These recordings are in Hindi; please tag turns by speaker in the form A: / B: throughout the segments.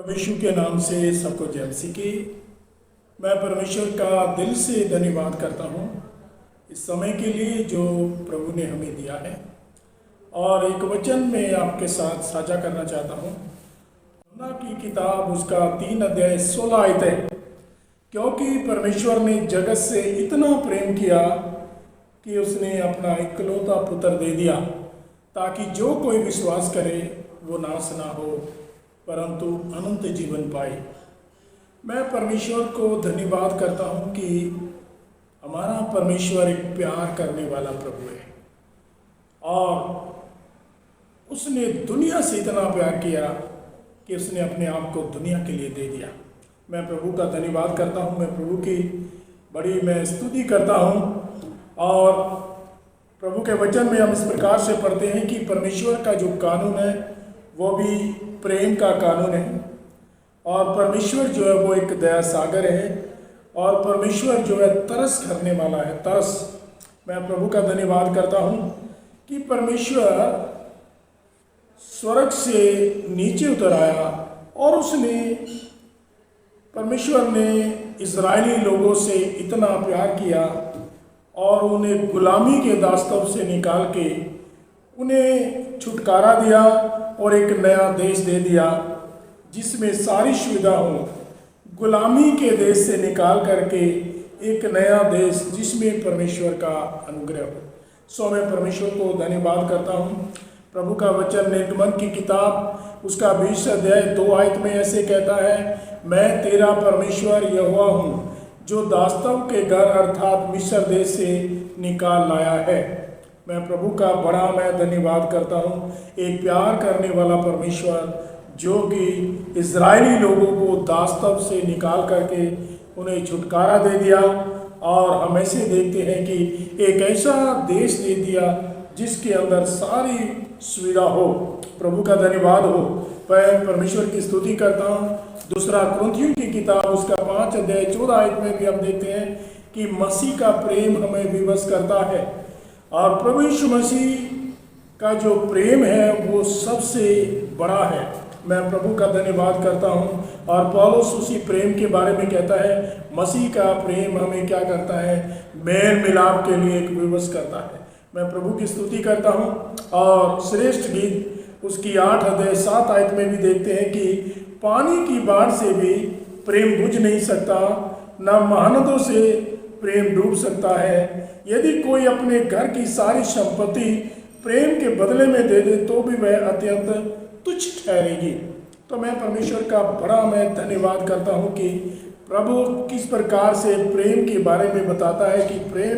A: परमेश्वर के नाम से सबको जय मसीह की। मैं परमेश्वर का दिल से धन्यवाद करता हूँ इस समय के लिए जो प्रभु ने हमें दिया है। और एक वचन में आपके साथ साझा करना चाहता हूँ। यूहन्ना की किताब उसका 3 अध्याय 16 आयत है। क्योंकि परमेश्वर ने जगत से इतना प्रेम किया कि उसने अपना इकलौता पुत्र दे दिया, ताकि जो कोई विश्वास करे वो नाश ना हो परंतु अनंत जीवन पाए। मैं परमेश्वर को धन्यवाद करता हूँ कि हमारा परमेश्वर एक प्यार करने वाला प्रभु है और उसने दुनिया से इतना प्यार किया कि उसने अपने आप को दुनिया के लिए दे दिया। मैं प्रभु का धन्यवाद करता हूँ। मैं प्रभु की बड़ी स्तुति करता हूँ। और प्रभु के वचन में हम इस प्रकार से पढ़ते हैं कि परमेश्वर का जो कानून है वो भी प्रेम का कानून है। और परमेश्वर जो है वो एक दया सागर है और परमेश्वर जो है तरस करने वाला है। तरस। मैं प्रभु का धन्यवाद करता हूँ कि परमेश्वर स्वर्ग से नीचे उतर आया और परमेश्वर ने इजरायली लोगों से इतना प्यार किया और उन्हें गुलामी के दास्तव से निकाल के उन्हें छुटकारा दिया और एक नया देश दे दिया जिसमें सारी सुविधा हो। गुलामी के देश से निकाल करके एक नया देश जिसमें परमेश्वर का अनुग्रह हो। सो मैं परमेश्वर को धन्यवाद करता हूँ। प्रभु का वचन निर्गमन की किताब उसका 20 अध्याय 2 आयत में ऐसे कहता है, मैं तेरा परमेश्वर यहोवा हूँ जो दास्तव के घर अर्थात मिस्र देश से निकाल लाया है। मैं प्रभु का बड़ा धन्यवाद करता हूँ। एक प्यार करने वाला परमेश्वर जो कि इजरायली लोगों को दास्तव से निकाल करके उन्हें छुटकारा दे दिया। और हम ऐसे देखते हैं कि एक ऐसा देश दे दिया जिसके अंदर सारी सुविधा हो। प्रभु का धन्यवाद हो। मैं परमेश्वर की स्तुति करता हूँ। दूसरा कुरिन्थियों की किताब उसका 5 अध्याय 14 आयत में भी हम देखते हैं कि मसीह का प्रेम हमें विवश करता है। और प्रभु यीशु मसीह का जो प्रेम है वो सबसे बड़ा है। मैं प्रभु का धन्यवाद करता हूँ। और पौलुस उसी प्रेम के बारे में कहता है, मसीह का प्रेम हमें क्या करता है, मेल मिलाप के लिए एक विवश करता है। मैं प्रभु की स्तुति करता हूँ। और श्रेष्ठ गीत उसकी 8 अध्याय 7 आयत में भी देखते हैं कि पानी की बाढ़ से भी प्रेम बुझ नहीं सकता, न महानदों से प्रेम डूब सकता है। यदि कोई अपने घर की सारी संपत्ति प्रेम के बदले में दे दे तो भी वह अत्यंत तुच्छ ठहरेगी। तो मैं परमेश्वर का बड़ा धन्यवाद करता हूँ कि प्रभु किस प्रकार से प्रेम के बारे में बताता है कि प्रेम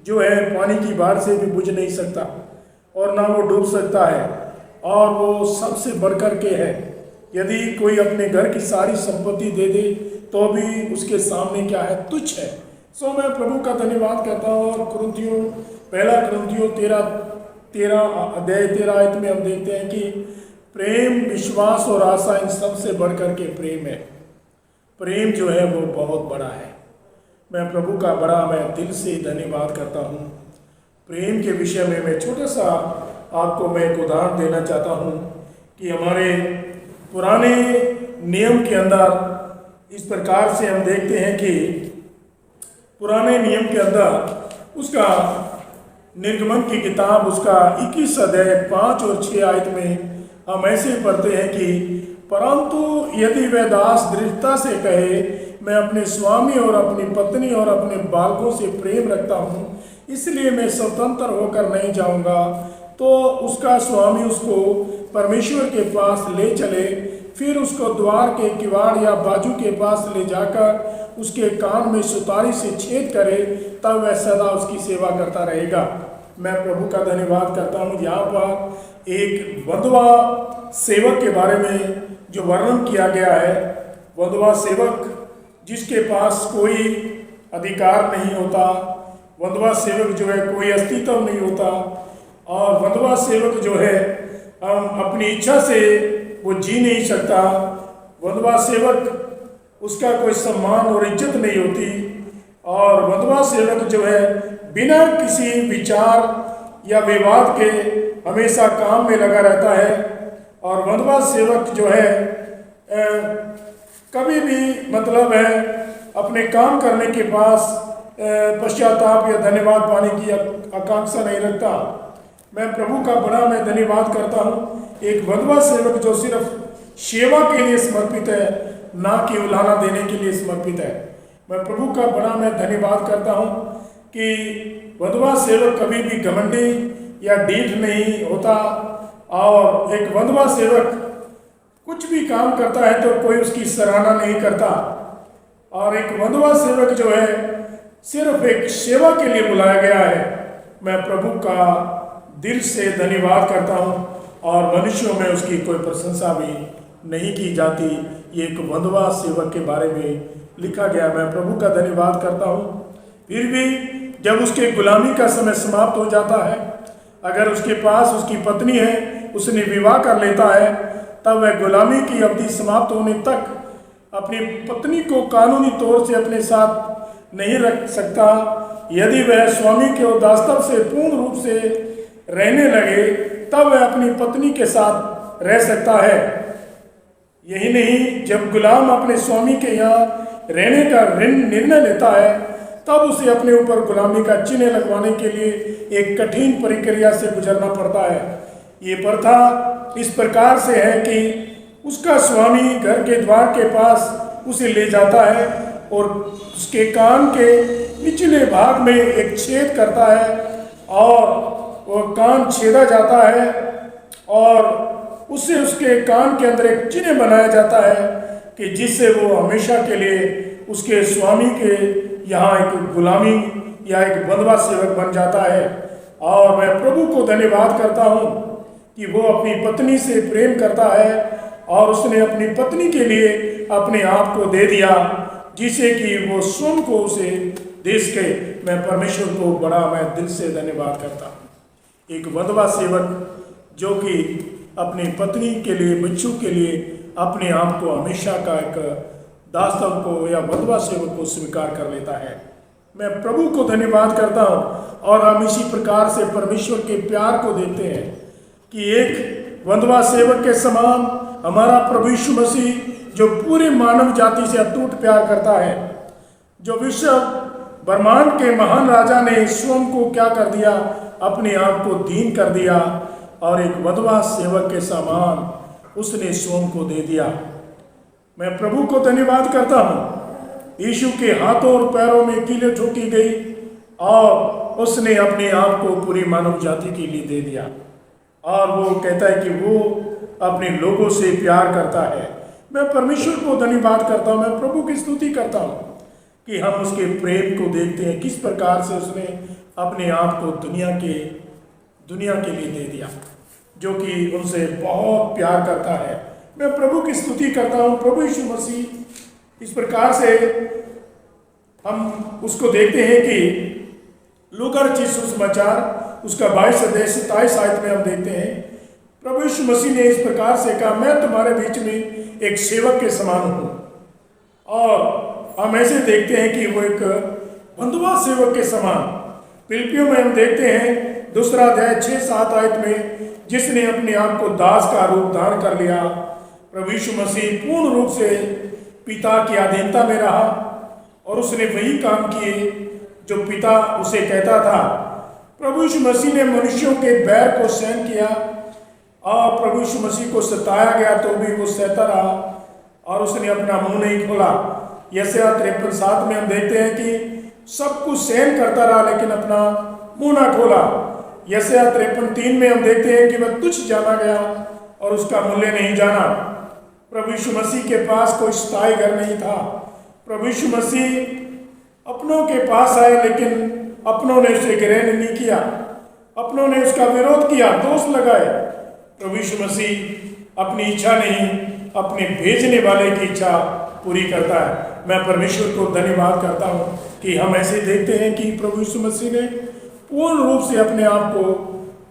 A: जो है पानी की बाढ़ से भी बुझ नहीं सकता और ना वो डूब सकता है और वो सबसे बढ़कर के है। यदि कोई अपने घर की सारी संपत्ति दे दे तो भी उसके सामने क्या है, तुच्छ है। सो मैं प्रभु का धन्यवाद करता हूँ। और पहला कुरिन्थियों 13 अध्याय 13 आयत में हम देखते हैं कि प्रेम विश्वास और आशा इन सबसे बढ़कर के प्रेम है। प्रेम जो है वो बहुत बड़ा है। मैं प्रभु का बड़ा दिल से धन्यवाद करता हूँ। प्रेम के विषय में मैं छोटा सा आपको मैं एक उदाहरण देना चाहता हूँ कि हमारे पुराने नियम के अंदर इस प्रकार से हम देखते हैं कि पुराने नियम के अंदर उसका निर्गमन की किताब उसका 21 अध्याय 5 और 6 आयत में हम ऐसे पढ़ते हैं कि परंतु यदि वह दास दृढ़ता से कहे, मैं अपने स्वामी और अपनी पत्नी और अपने बालकों से प्रेम रखता हूँ इसलिए मैं स्वतंत्र होकर नहीं जाऊँगा, तो उसका स्वामी उसको परमेश्वर के पास ले चले, फिर उसको द्वार के किवाड़ या बाजू के पास ले जाकर उसके कान में सुतारी से छेद करे, तब वह सदा उसकी सेवा करता रहेगा। मैं प्रभु का धन्यवाद करता हूँ। यहाँ पर एक वधवा सेवक के बारे में जो वर्णन किया गया है, वधवा सेवक जिसके पास कोई अधिकार नहीं होता, वधवा सेवक जो है कोई अस्तित्व नहीं होता और वधवा सेवक जो है हम अपनी इच्छा से वो जी नहीं सकता। वधवा सेवक उसका कोई सम्मान और इज्जत नहीं होती और वधवा सेवक जो है बिना किसी विचार या विवाद के हमेशा काम में लगा रहता है। और वधवा सेवक जो है कभी भी मतलब है अपने काम करने के पास पश्चाताप या धन्यवाद पाने की आकांक्षा नहीं रखता। मैं प्रभु का बड़ा मैं धन्यवाद करता हूँ। एक वधवा सेवक जो सिर्फ सेवा के लिए समर्पित है, ना कि उलाहना देने के लिए समर्पित है। मैं प्रभु का बड़ा मैं धन्यवाद करता हूँ कि वधवा सेवक कभी भी घमंडी या ढीठ नहीं होता। और एक वधवा सेवक कुछ भी काम करता है तो कोई उसकी सराहना नहीं करता। और एक वधवा सेवक जो है सिर्फ एक सेवा के लिए बुलाया गया है। मैं प्रभु का दिल से धन्यवाद करता हूँ। और मनुष्यों में उसकी कोई प्रशंसा भी नहीं की जाती। ये एक वधवा सेवक के बारे में लिखा गया। मैं प्रभु का धन्यवाद करता हूँ। फिर भी जब उसके गुलामी का समय समाप्त हो जाता है, अगर उसके पास उसकी पत्नी है, उसने विवाह कर लेता है, तब वह गुलामी की अवधि समाप्त होने तक अपनी पत्नी को कानूनी तौर से अपने साथ नहीं रख सकता। यदि वह स्वामी के दासत्व से पूर्ण रूप से रहने लगे, तब वह अपनी पत्नी के साथ रह सकता है। यही नहीं, जब गुलाम अपने स्वामी के यहाँ रहने का निर्णय लेता है, तब उसे अपने ऊपर गुलामी का चिन्ह लगवाने के लिए एक कठिन प्रक्रिया से गुजरना पड़ता है। ये प्रथा इस प्रकार से है कि उसका स्वामी घर के द्वार के पास उसे ले जाता है और उसके कान के निचले भाग में एक छेद करता है और वो कान छेदा जाता है और उससे उसके कान के अंदर एक चिन्ह बनाया जाता है कि जिससे वो हमेशा के लिए उसके स्वामी के यहाँ एक गुलामी या एक वधवा सेवक बन जाता है। और मैं प्रभु को धन्यवाद करता हूँ कि वो अपनी पत्नी से प्रेम करता है और उसने अपनी पत्नी के लिए अपने आप को दे दिया, जिसे कि वो स्वयं को उसे दे सके। मैं परमेश्वर को बड़ा मैं दिल से धन्यवाद करता हूँ। एक वधवा सेवक जो कि अपनी पत्नी के लिए, बच्चों के लिए अपने आप को हमेशा का एक दासत्व को या वधवा सेवक को स्वीकार कर लेता है। मैं प्रभु को धन्यवाद करता हूँ। और हम इसी प्रकार से परमेश्वर के प्यार को देखते हैं कि एक वधवा सेवक के समान हमारा प्रभु यीशु मसीह जो पूरे मानव जाति से अटूट प्यार करता है, जो विश्व ब्रह्मांड के महान राजा ने स्वयं को क्या कर दिया, अपने आप को दीन कर दिया और एक वधवा सेवक के समान उसने स्वयं को दे दिया। मैं प्रभु को धन्यवाद करता हूँ। यीशु के हाथों और पैरों में कीलें ठोकी गई और उसने अपने आप को पूरी मानव जाति के लिए दे दिया। और वो कहता है कि वो अपने लोगों से प्यार करता है। मैं परमेश्वर को धन्यवाद करता हूँ। मैं प्रभु की स्तुति करता हूँ कि हम उसके प्रेम को देखते हैं, किस प्रकार से उसने अपने आप को दुनिया के लिए दे दिया, जो कि उनसे बहुत प्यार करता है। मैं प्रभु की स्तुति करता हूँ। प्रभु यीशु मसीह इस प्रकार से हम उसको देखते हैं कि लूका रचित सुसमाचार उसका 22 अध्याय 27 आयत में हम देखते हैं प्रभु यीशु मसीह ने इस प्रकार से कहा, मैं तुम्हारे बीच में एक सेवक के समान हूँ। और हम ऐसे देखते हैं कि वो एक बंधुआ सेवक के समान। फिलिपियों में हम देखते हैं 2 अध्याय 6-7 आयत में, जिसने अपने आप को दास का रूप धारण कर लिया। प्रभु यीशु मसीह पूर्ण रूप से पिता की अधीनता में रहा और उसने वही काम किए जो पिता उसे कहता था। प्रभु यीशु मसीह ने मनुष्यों के बैर को सहन किया और प्रभु यीशु मसीह को सताया गया तो भी वो सहता रहा और उसने अपना मुंह नहीं खोला। यशायाह 53:7 में हम देखते हैं कि सब कुछ सहन करता रहा लेकिन अपना मुंह ना खोला। यशायाह 53:3 में हम देखते हैं कि वह तुच्छ जाना गया और उसका मूल्य नहीं जाना। प्रभु यीशु मसीह के पास कोई स्थायी घर नहीं था। प्रभु यीशु मसीह अपनों के पास आए लेकिन अपनों ने उसे ग्रहण नहीं किया, अपनों ने उसका विरोध किया, दोष लगाए। प्रभु यीशु मसीह अपनी इच्छा नहीं, अपने भेजने वाले की इच्छा पूरी करता है। मैं परमेश्वर को धन्यवाद करता हूँ कि हम ऐसे देखते हैं कि प्रभु यीशु मसीह ने पूर्ण रूप से अपने आप को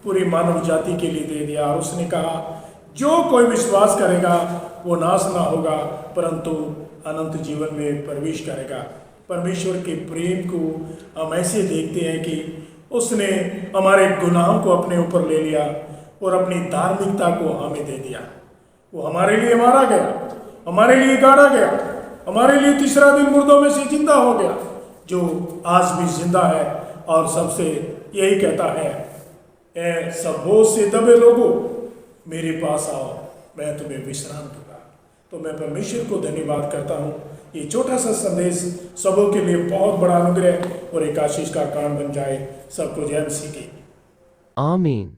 A: पूरी मानव जाति के लिए दे दिया। और उसने कहा, जो कोई विश्वास करेगा वो नाश ना होगा परंतु अनंत जीवन में प्रवेश करेगा। परमेश्वर के प्रेम को हम ऐसे देखते हैं कि उसने हमारे गुनाहों को अपने ऊपर ले लिया और अपनी धार्मिकता को हमें दे दिया। वो हमारे लिए मारा गया, हमारे लिए गाड़ा गया, हमारे लिए तीसरा दिन मुर्दों में से जिंदा हो गया, जो आज भी जिंदा है और सबसे यही कहता है, ए सब बोझ से दबे लोगों मेरे पास आओ, मैं तुम्हें विश्राम दूंगा। तो मैं परमेश्वर को धन्यवाद करता हूँ। ये छोटा सा संदेश सबों के लिए बहुत बड़ा अनुग्रह और एक आशीष का कारण बन जाए। सबको जय मसीह की।
B: आमीन।